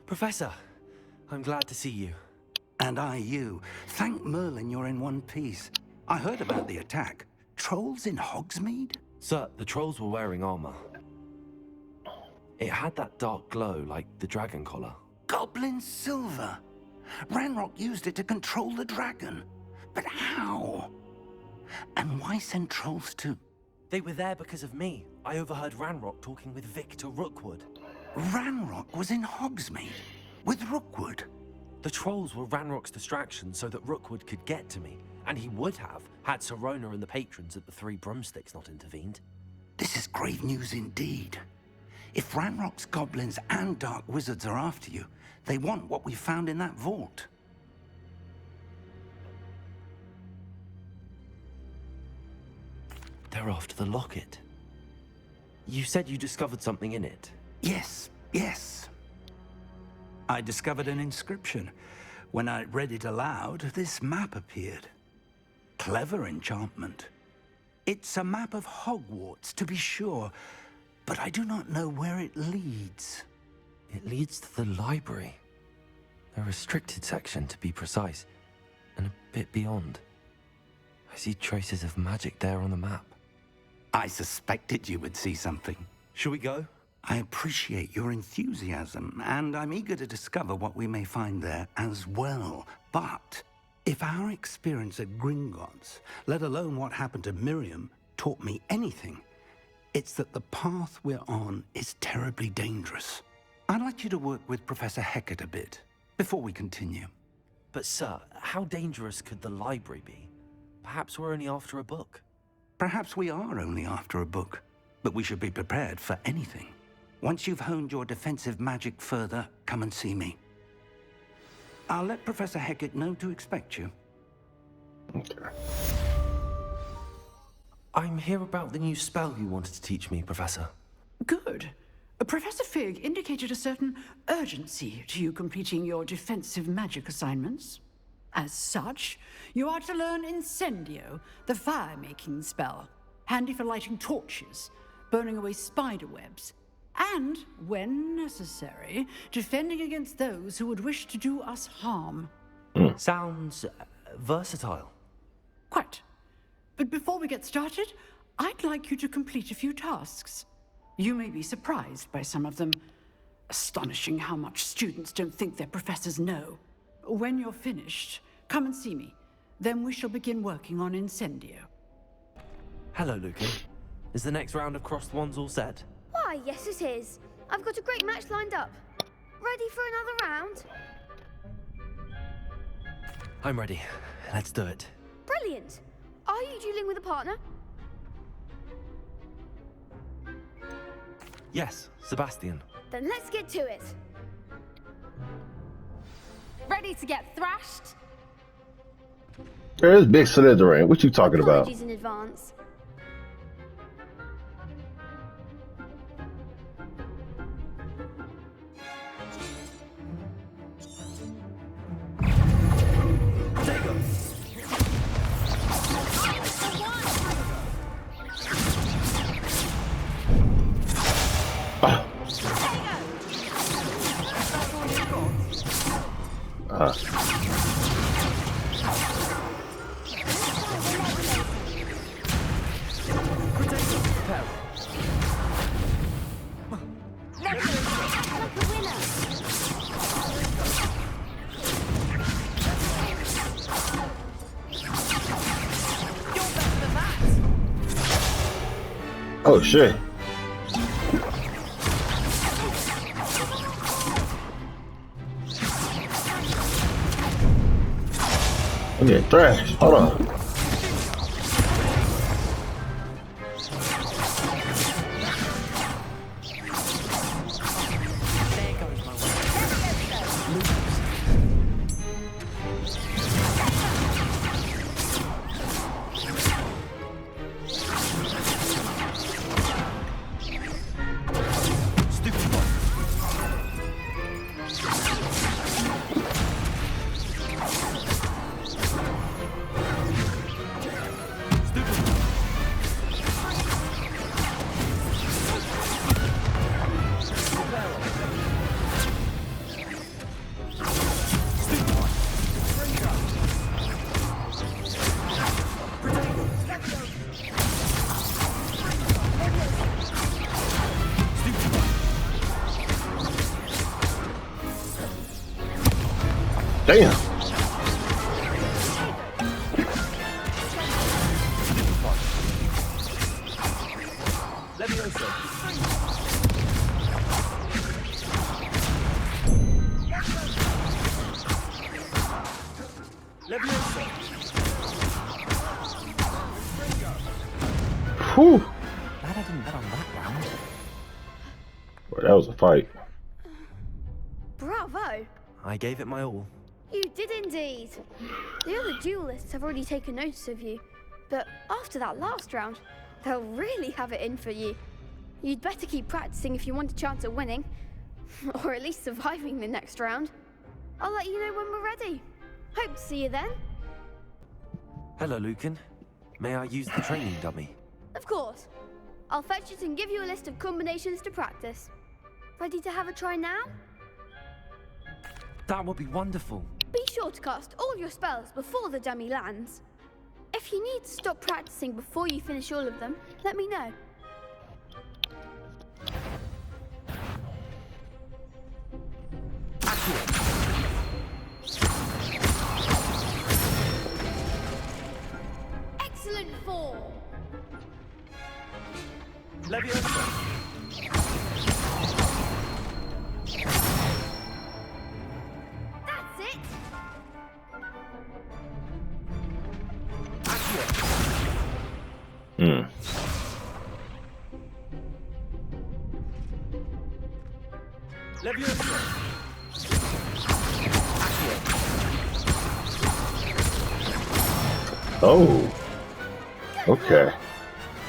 Professor, I'm glad to see you. And I you. Thank Merlin you're in one piece. I heard about the attack. Trolls in Hogsmeade? Sir, the trolls were wearing armor. It had that dark glow like the dragon collar. Goblin silver. Ranrock used it to control the dragon. But how? And why send trolls to... They were there because of me. I overheard Ranrock talking with Victor Rookwood. Ranrock was in Hogsmeade? With Rookwood? The trolls were Ranrock's distraction so that Rookwood could get to me. And he would have, had Sirona and the patrons at the Three Broomsticks not intervened. This is grave news indeed. If Ranrock's goblins and dark wizards are after you, they want what we found in that vault. They're after the locket. You said you discovered something in it. Yes. I discovered an inscription. When I read it aloud, this map appeared. Clever enchantment. It's a map of Hogwarts, to be sure, but I do not know where it leads. It leads to the library. A restricted section, to be precise, and a bit beyond. I see traces of magic there on the map. I suspected you would see something. Shall we go? I appreciate your enthusiasm, and I'm eager to discover what we may find there as well. But if our experience at Gringotts, let alone what happened to Miriam, taught me anything, it's that the path we're on is terribly dangerous. I'd like you to work with Professor Hecat a bit, before we continue. But sir, how dangerous could the library be? Perhaps we're only after a book. Perhaps we are only after a book, but we should be prepared for anything. Once you've honed your defensive magic further, come and see me. I'll let Professor Hecat know to expect you. Okay. I'm here about the new spell you wanted to teach me, Professor. Good. Professor Fig indicated a certain urgency to you completing your defensive magic assignments. As such, you are to learn Incendio, the fire-making spell, handy for lighting torches, burning away spider webs, and, when necessary, defending against those who would wish to do us harm. Sounds versatile. Quite. But before we get started, I'd like you to complete a few tasks. You may be surprised by some of them. Astonishing how much students don't think their professors know. When you're finished, come and see me. Then we shall begin working on Incendio. Hello, Lucan. Is the next round of Crossed Wands all set? Why, yes it is. I've got a great match lined up. Ready for another round? I'm ready. Let's do it. Brilliant. Are you dueling with a partner? Yes, Sebastian. Then let's get to it. Ready to get thrashed? There's Big Slytherin. What you talking about? Apologies in advance. Oh shit. I'm getting thrashed. Hold on. Damn. Whew. Glad I didn't bet on that round. Boy, that was a fight. Bravo! I gave it my all. You did indeed. The other duelists have already taken notice of you, but after that last round, they'll really have it in for you. You'd better keep practicing if you want a chance at winning, or at least surviving the next round. I'll let you know when we're ready. Hope to see you then. Hello, Lucan. May I use the training dummy? Of course. I'll fetch it and give you a list of combinations to practice. Ready to have a try now? That would be wonderful. Be sure to cast all your spells before the dummy lands. If you need to stop practicing before you finish all of them, let me know. Excellent form. That's it. Hmm. Oh. Okay.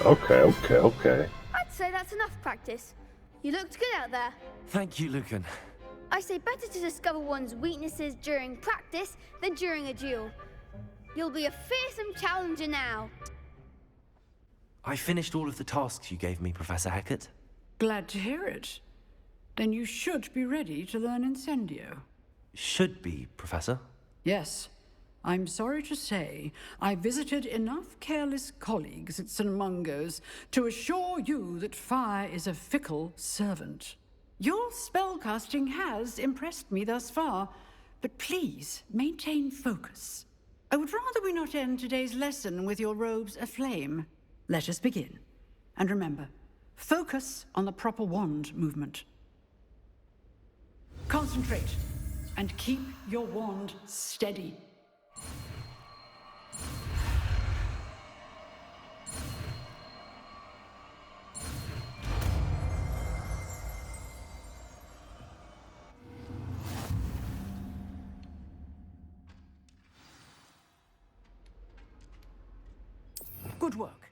Okay. I'd say that's enough practice. You looked good out there. Thank you, Lucan. I say better to discover one's weaknesses during practice than during a duel. You'll be a fearsome challenger now. I finished all of the tasks you gave me, Professor Hecat. Glad to hear it. Then you should be ready to learn Incendio. Should be, Professor. Yes. I'm sorry to say, I visited enough careless colleagues at St. Mungo's to assure you that fire is a fickle servant. Your spellcasting has impressed me thus far, but please maintain focus. I would rather we not end today's lesson with your robes aflame. Let us begin. And remember, focus on the proper wand movement. Concentrate, and keep your wand steady. Good work.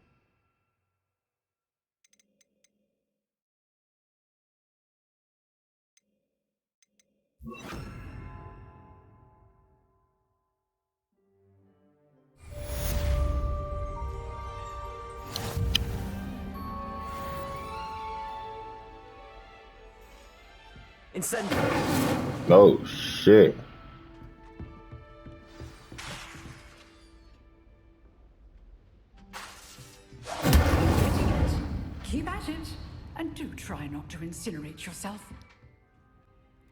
Incendio. Oh shit. Keep at it, and do try not to incinerate yourself.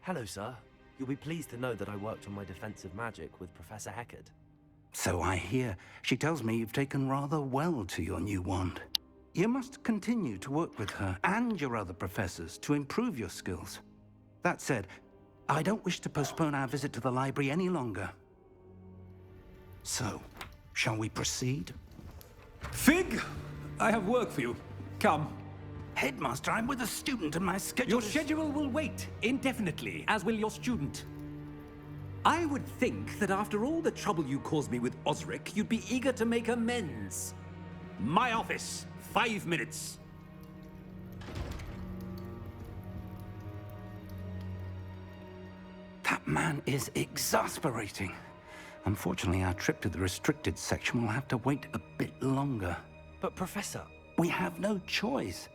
Hello, sir. You'll be pleased to know that I worked on my defensive magic with Professor Hecat. So I hear. She tells me you've taken rather well to your new wand. You must continue to work with her and your other professors to improve your skills. That said, I don't wish to postpone our visit to the library any longer. So, shall we proceed? Fig, I have work for you. Come. Headmaster, I'm with a student and my schedule Your is... schedule will wait indefinitely, as will your student. I would think that after all the trouble you caused me with Osric, you'd be eager to make amends. My office, 5 minutes. That man is exasperating. Unfortunately, our trip to the restricted section will have to wait a bit longer. But, Professor... We have no choice.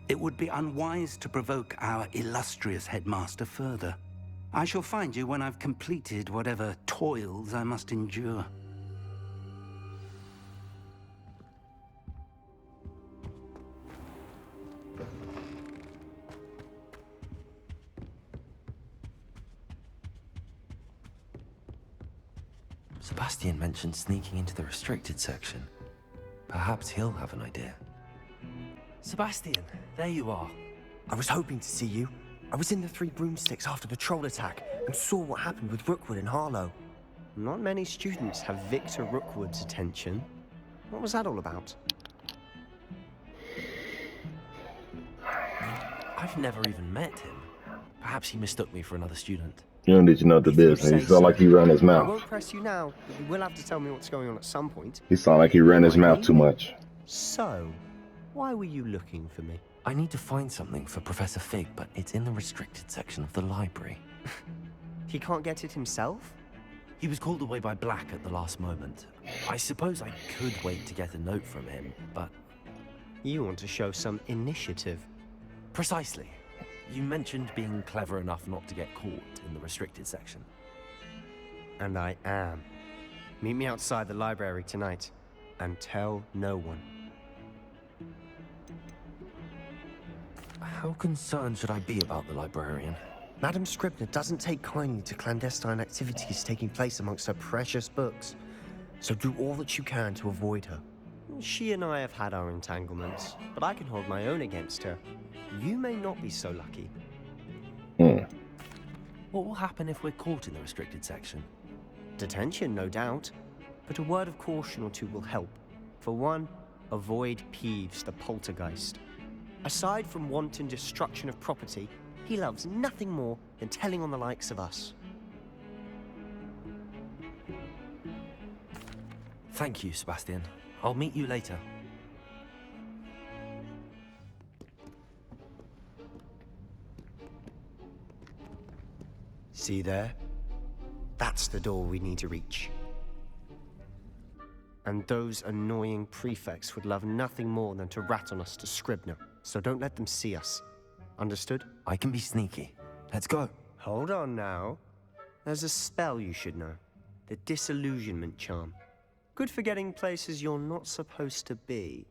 It would be unwise to provoke our illustrious headmaster further. I shall find you when I've completed whatever toils I must endure. Sebastian mentioned sneaking into the restricted section. Perhaps he'll have an idea. Sebastian, there you are. I was hoping to see you. I was in the Three Broomsticks after the troll attack and saw what happened with Rookwood and Harlow. Not many students have Victor Rookwood's attention. What was that all about? I've never even met him. Perhaps he mistook me for another student. You don't need to know the business. He sound like he ran his I mouth. won't press you now, but you will have to tell me what's going on at some point. He sound like he ran his mouth too much. So, why were you looking for me? I need to find something for Professor Fig, but it's in the restricted section of the library. He can't get it himself? He was called away by Black at the last moment. I suppose I could wait to get a note from him, but... You want to show some initiative. Precisely. You mentioned being clever enough not to get caught in the restricted section. And I am. Meet me outside the library tonight, and tell no one. How concerned should I be about the librarian? Madam Scribner doesn't take kindly to clandestine activities taking place amongst her precious books, so do all that you can to avoid her. She and I have had our entanglements, but I can hold my own against her. You may not be so lucky. What will happen if we're caught in the restricted section? Detention, no doubt, but a word of caution or two will help. For one, avoid Peeves, the poltergeist. Aside from wanton destruction of property, he loves nothing more than telling on the likes of us. Thank you, Sebastian. I'll meet you later. See there? That's the door we need to reach. And those annoying prefects would love nothing more than to rat on us to Scribner, so don't let them see us. Understood? I can be sneaky. Let's go. Hold on now. There's a spell you should know. The Disillusionment Charm. Good for getting places you're not supposed to be.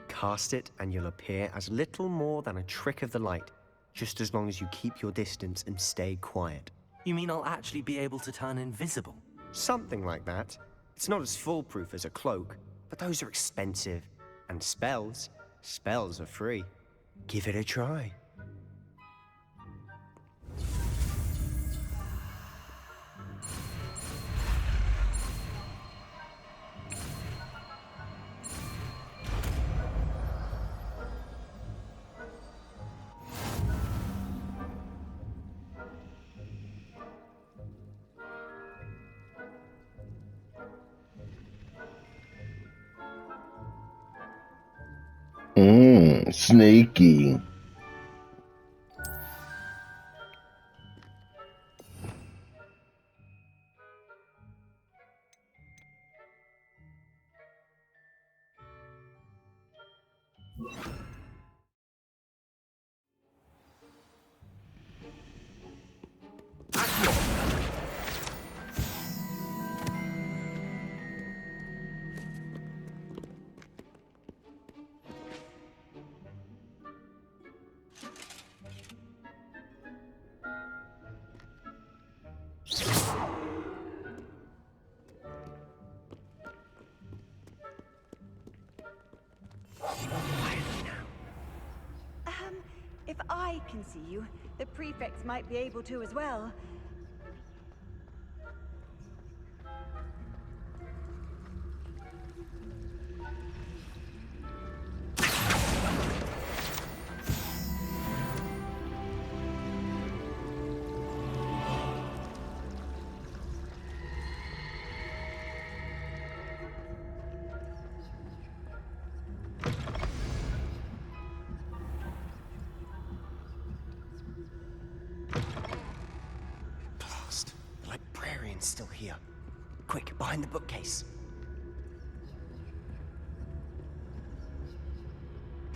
Cast it and you'll appear as little more than a trick of the light, just as long as you keep your distance and stay quiet. You mean I'll actually be able to turn invisible? Something like that. It's not as foolproof as a cloak, but those are expensive. And spells are free. Give it a try. Sneaky. If I can see you, the prefects might be able to as well. Still here. Quick, behind the bookcase.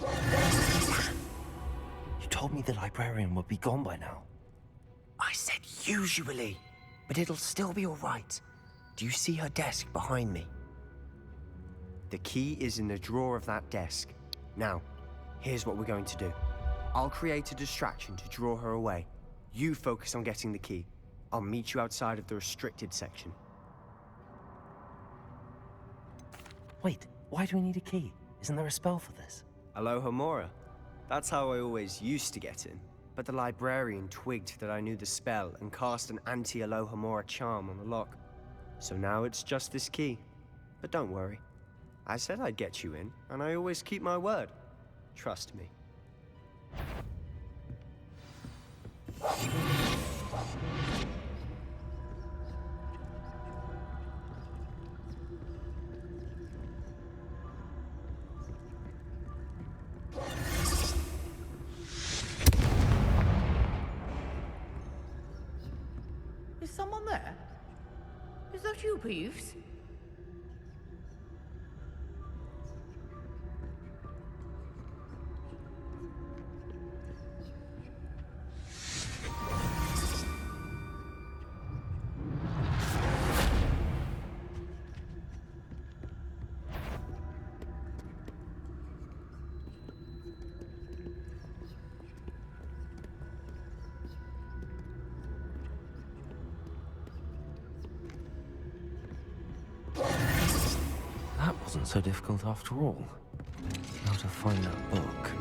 You told me the librarian would be gone by now. I said usually, but it'll still be all right. Do you see her desk behind me? The key is in the drawer of that desk. Now, here's what we're going to do. I'll create a distraction to draw her away. You focus on getting the key. I'll meet you outside of the restricted section. Wait, why do we need a key? Isn't there a spell for this? Alohomora. That's how I always used to get in. But the librarian twigged that I knew the spell and cast an anti-Alohomora charm on the lock. So now it's just this key. But don't worry. I said I'd get you in, and I always keep my word. Trust me. Is someone there? Is that you, Peeves? That wasn't so difficult after all. How to find that book.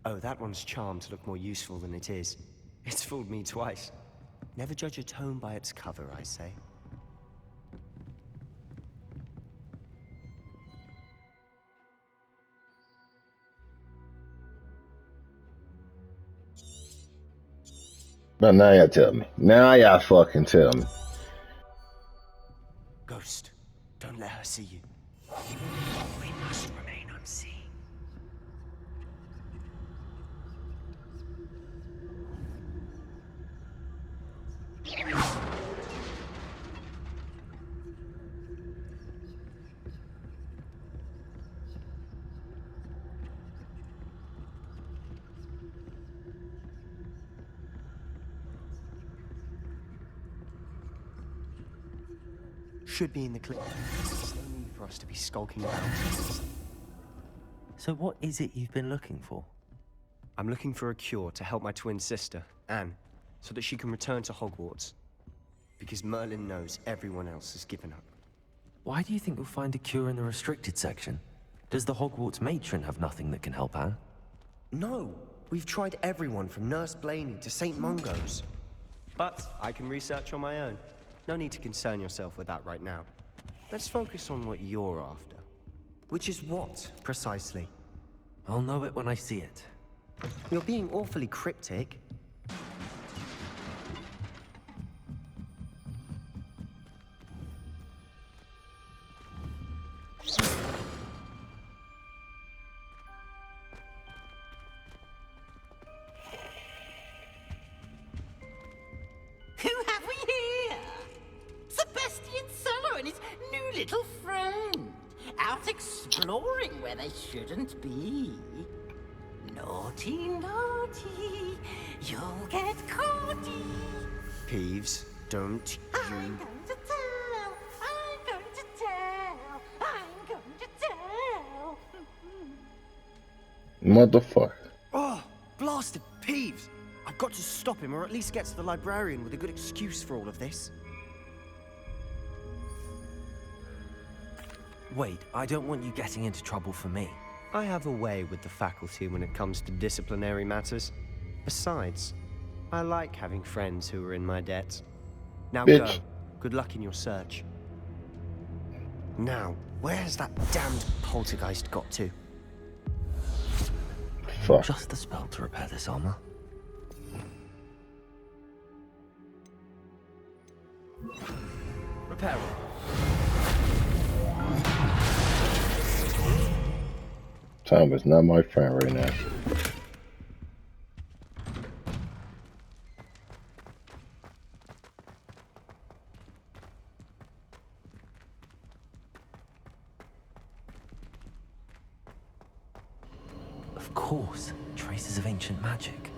Oh, that one's charmed to look more useful than it is. It's fooled me twice. Never judge a tome by its cover, I say. But now y'all tell me. Now y'all fucking tell me. Ghost, don't let her see you. We must remain unseen. Should be in the clip. There's no need for us to be skulking about. So what is it you've been looking for? I'm looking for a cure to help my twin sister, Anne, so that she can return to Hogwarts. Because Merlin knows everyone else has given up. Why do you think you'll find a cure in the restricted section? Does the Hogwarts matron have nothing that can help Anne? No! We've tried everyone from Nurse Blaney to St. Mungo's. But I can research on my own. No need to concern yourself with that right now. Let's focus on what you're after. Which is what, precisely? I'll know it when I see it. You're being awfully cryptic. Who have we here? Sebastian Solo and his new little friend. Out exploring where they shouldn't be. Naughty, naughty, you'll get caughty. Peeves, don't I'm you... going to tell, I'm going to tell, I'm going to tell. Motherfucker. Oh, blasted Peeves! I've got to stop him, or at least get to the librarian with a good excuse for all of this. Wait, I don't want you getting into trouble for me. I have a way with the faculty when it comes to disciplinary matters. Besides, I like having friends who are in my debt. Now Bitch. go. Good luck in your search. Now, where's that damned poltergeist got to? Fuck. Just the spell to repair this armor. Repair it. Tom is not my friend right now. Of course, traces of ancient magic.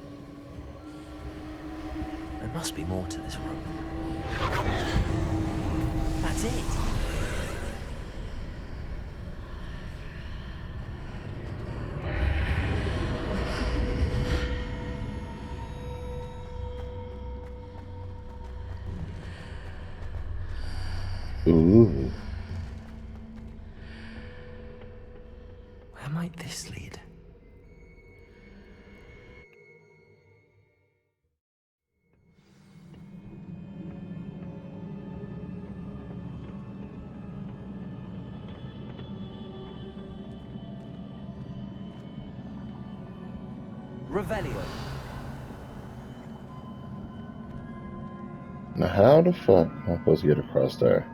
There must be more to this room. That's it! Ooh. Where might this lead? Revelio. Now, how the fuck am I supposed to get across there?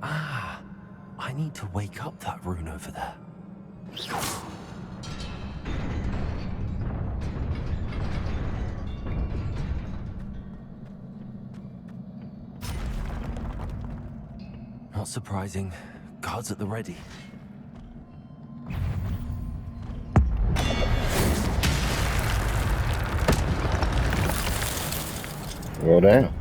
Ah, I need to wake up that rune over there. Not surprising. Guards at the ready. Well, damn.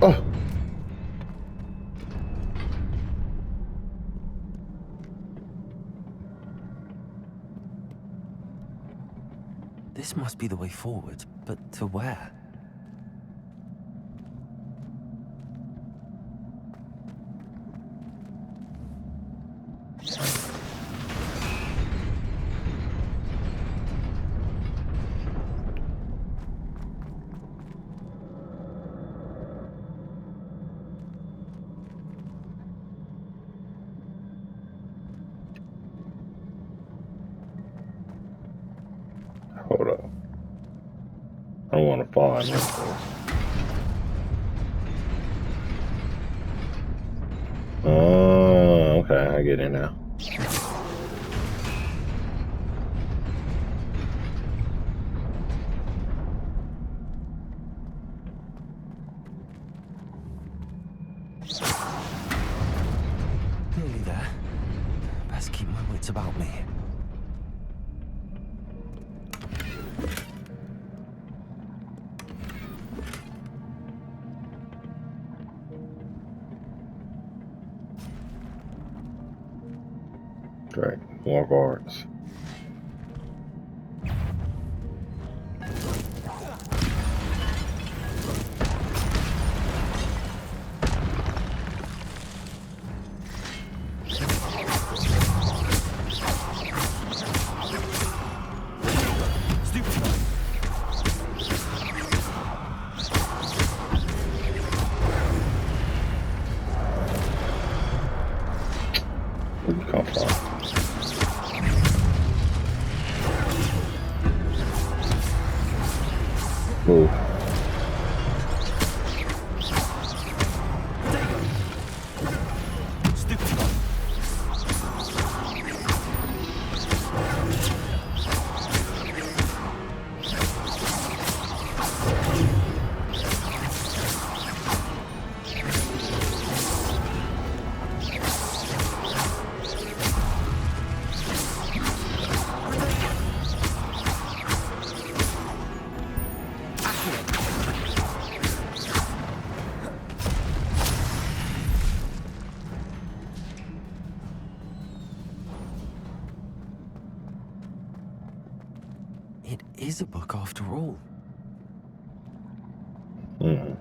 Oh. This must be the way forward, but to where? Hold up. I don't want to fall in this. Oh, okay. I get it now. Nearly there. Best keep my wits about me. Great. More guards. Where'd you come from? Move. It is a book after all. Hmm.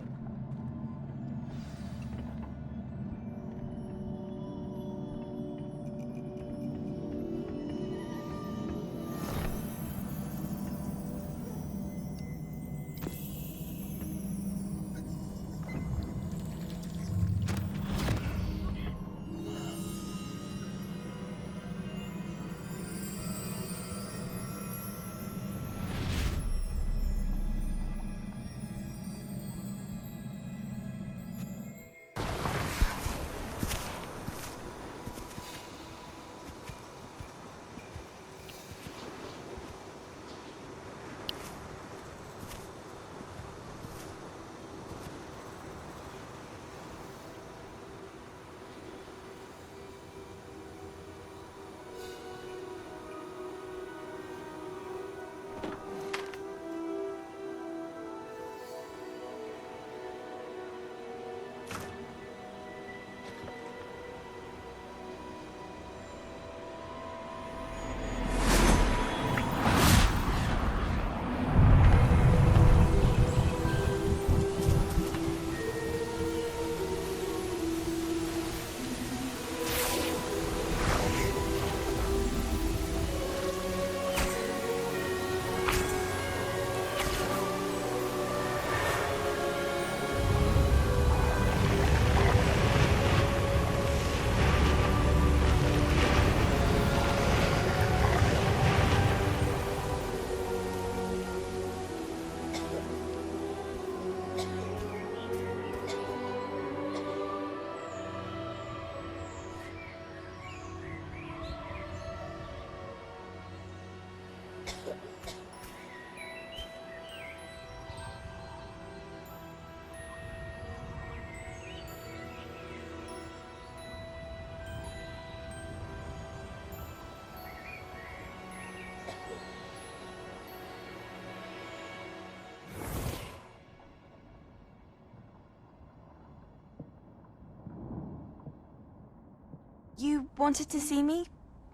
You wanted to see me?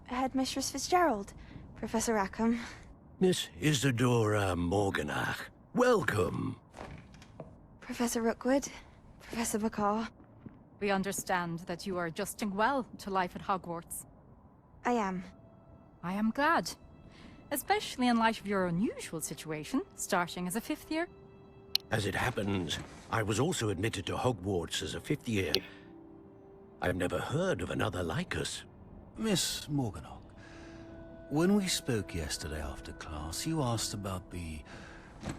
Headmistress Fitzgerald, Professor Rackham. Miss Isadora Morganach, welcome. Professor Rookwood, Professor Bakar. We understand that you are adjusting well to life at Hogwarts. I am. I am glad. Especially in light of your unusual situation, starting as a 5th year. As it happens, I was also admitted to Hogwarts as a 5th year. I've never heard of another like us. Miss Morganach, when we spoke yesterday after class, you asked about the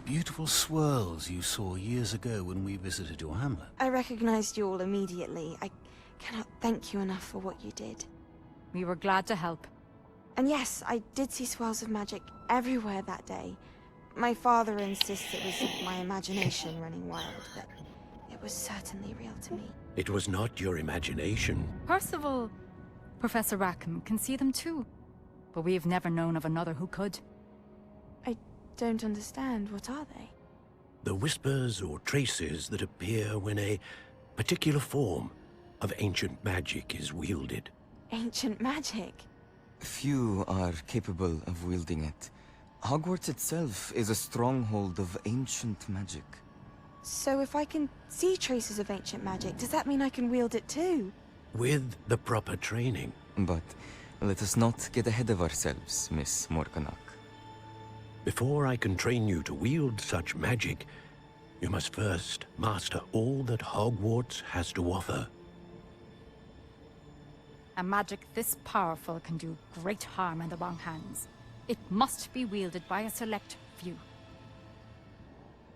beautiful swirls you saw years ago when we visited your hamlet. I recognized you all immediately. I cannot thank you enough for what you did. We were glad to help. And yes, I did see swirls of magic everywhere that day. My father insists it was my imagination running wild, but it was certainly real to me. It was not your imagination. Percival, Professor Rackham can see them too. But we have never known of another who could. I don't understand. What are they? The whispers or traces that appear when a particular form of ancient magic is wielded. Ancient magic? Few are capable of wielding it. Hogwarts itself is a stronghold of ancient magic. So if I can see traces of ancient magic, does that mean I can wield it too? With the proper training. But let us not get ahead of ourselves, Miss Morganach. Before I can train you to wield such magic, you must first master all that Hogwarts has to offer. A magic this powerful can do great harm in the wrong hands. It must be wielded by a select few.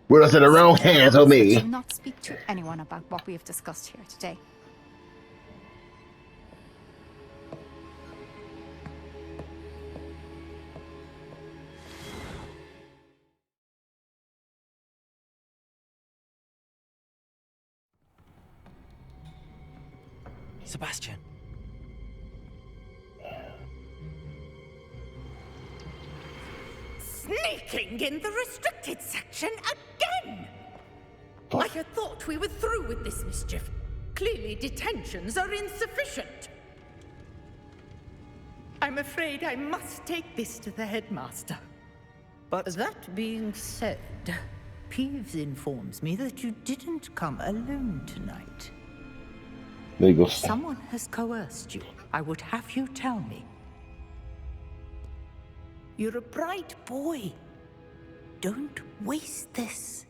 Put us in the wrong hands of me. Do not speak to anyone about what we have discussed here today. Sebastian. Sneaking in the restricted section again! I had thought we were through with this mischief. Clearly detentions are insufficient. I'm afraid I must take this to the headmaster. But that being said, Peeves informs me that you didn't come alone tonight. Legal. Someone has coerced you. I would have you tell me. You're a bright boy. Don't waste this.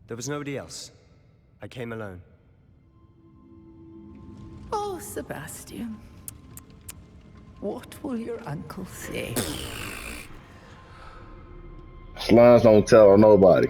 there was nobody else. I came alone. Oh, Sebastian. What will your uncle say? Slimes don't tell nobody.